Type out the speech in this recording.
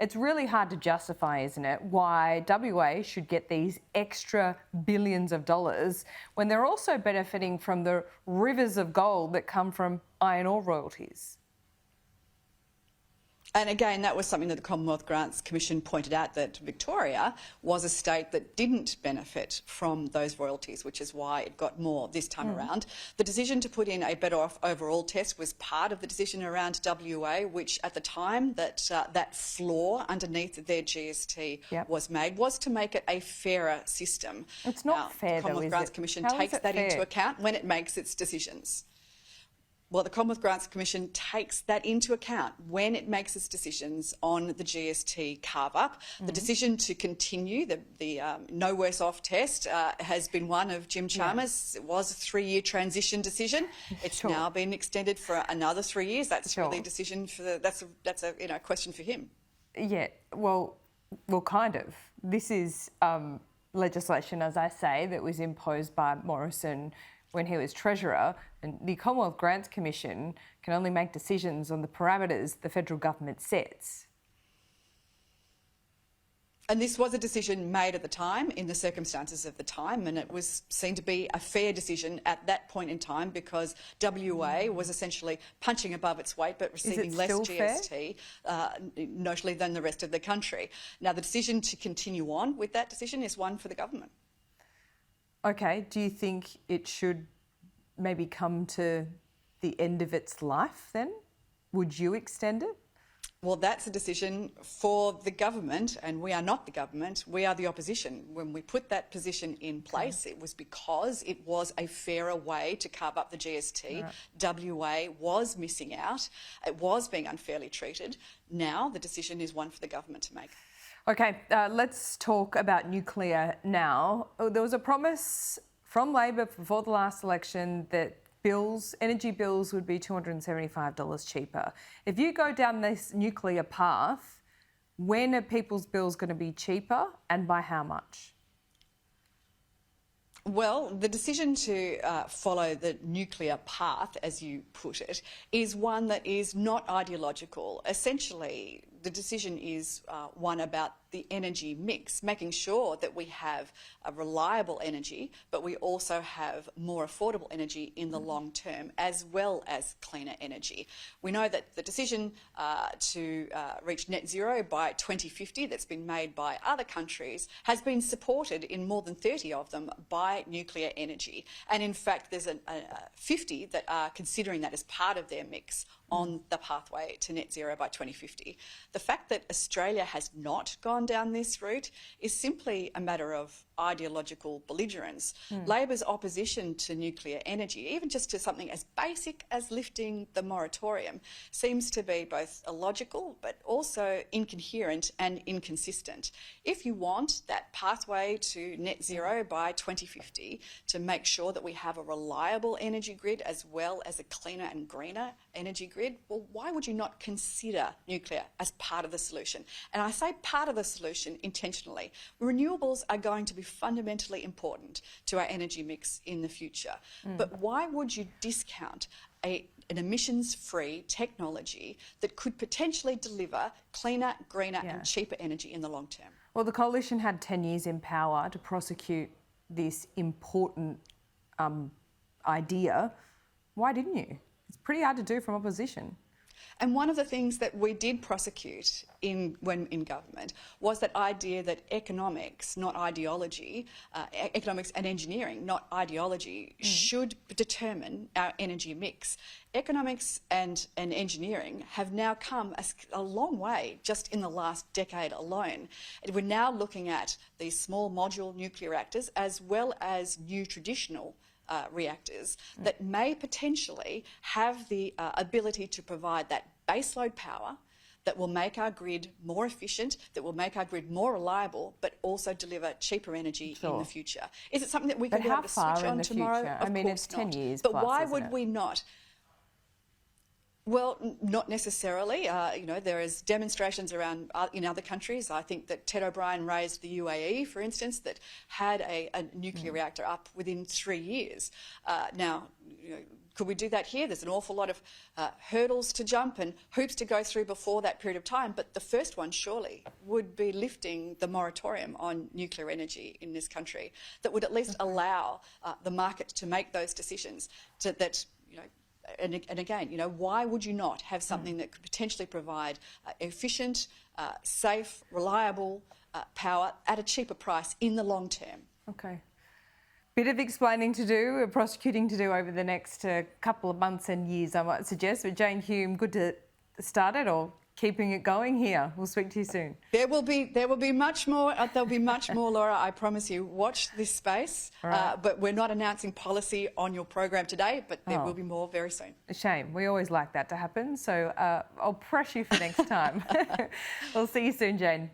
it's really hard to justify, isn't it, why WA should get these extra billions of dollars when they're also benefiting from the rivers of gold that come from iron ore royalties. And again, that was something that the Commonwealth Grants Commission pointed out, that Victoria was a state that didn't benefit from those royalties, which is why it got more this time around. The decision to put in a better off overall test was part of the decision around WA, which at the time that that flaw underneath their GST was made was to make it a fairer system. It's not fair, the Commonwealth Grants Commission takes that into account when it makes its decisions. Well, the Commonwealth Grants Commission takes that into account when it makes its decisions on the GST carve-up. The decision to continue the no worse off test has been one of Jim Chalmers. It was a 3-year transition decision. It's now been extended for another 3 years. That's really a decision for that's a question for him. Yeah, well, kind of. This is legislation, as I say, that was imposed by Morrison when he was Treasurer, and the Commonwealth Grants Commission can only make decisions on the parameters the federal government sets. And this was a decision made at the time, in the circumstances of the time, and it was seen to be a fair decision at that point in time because WA was essentially punching above its weight but receiving less GST notionally than the rest of the country. Now, the decision to continue on with that decision is one for the government. Okay, do you think it should maybe come to the end of its life then? Would you extend it? Well, that's a decision for the government, and we are not the government, we are the opposition. When we put that position in place, it was because it was a fairer way to carve up the GST. WA was missing out, it was being unfairly treated. Now the decision is one for the government to make. Okay, let's talk about nuclear now. There was a promise from Labor before the last election that energy bills would be $275 cheaper. If you go down this nuclear path, when are people's bills going to be cheaper and by how much? Well, the decision to follow the nuclear path, as you put it, is one that is not ideological. Essentially, the decision is one about the energy mix, making sure that we have a reliable energy, but we also have more affordable energy in the long term, as well as cleaner energy. We know that the decision to reach net zero by 2050 that's been made by other countries has been supported in more than 30 of them by nuclear energy. And in fact, there's 50 that are considering that as part of their mix on the pathway to net zero by 2050. The fact that Australia has not gone down this route is simply a matter of ideological belligerence. Labor's opposition to nuclear energy, even just to something as basic as lifting the moratorium, seems to be both illogical but also incoherent and inconsistent. If you want that pathway to net zero by 2050 to make sure that we have a reliable energy grid as well as a cleaner and greener energy grid, well, why would you not consider nuclear as part of the solution? And I say part of the solution intentionally. Renewables are going to be fundamentally important to our energy mix in the future. But why would you discount an emissions-free technology that could potentially deliver cleaner, greener and cheaper energy in the long term? Well, the Coalition had 10 years in power to prosecute this important idea. Why didn't you? It's pretty hard to do from opposition. And one of the things that we did prosecute when in government was that idea that economics, not ideology, economics and engineering, not ideology, should determine our energy mix. Economics and engineering have now come a long way just in the last decade alone. And we're now looking at these small modular nuclear reactors as well as new traditional reactors that may potentially have the ability to provide that baseload power that will make our grid more efficient, that will make our grid more reliable, but also deliver cheaper energy in the future. Is it something that we can be able to switch on tomorrow? I mean, it's 10 years But plus, why would we not? Well, not necessarily. There is demonstrations around in other countries. I think that Ted O'Brien raised the UAE, for instance, that had a nuclear reactor up within 3 years. Now, Could we do that here? There's an awful lot of hurdles to jump and hoops to go through before that period of time. But the first one, surely, would be lifting the moratorium on nuclear energy in this country that would at least allow the market to make those decisions that, you know, and again, you know, why would you not have something that could potentially provide efficient, safe, reliable power at a cheaper price in the long term? Okay. Bit of explaining to do, prosecuting to do over the next couple of months and years, I might suggest. But Jane Hume, good to start it or keeping it going here. We'll speak to you soon. There will be much more. There'll be much more, Laura. I promise you. Watch this space. Right. But we're not announcing policy on your program today. But there will be more very soon. A shame. We always like that to happen. So I'll press you for next time. We'll see you soon, Jane.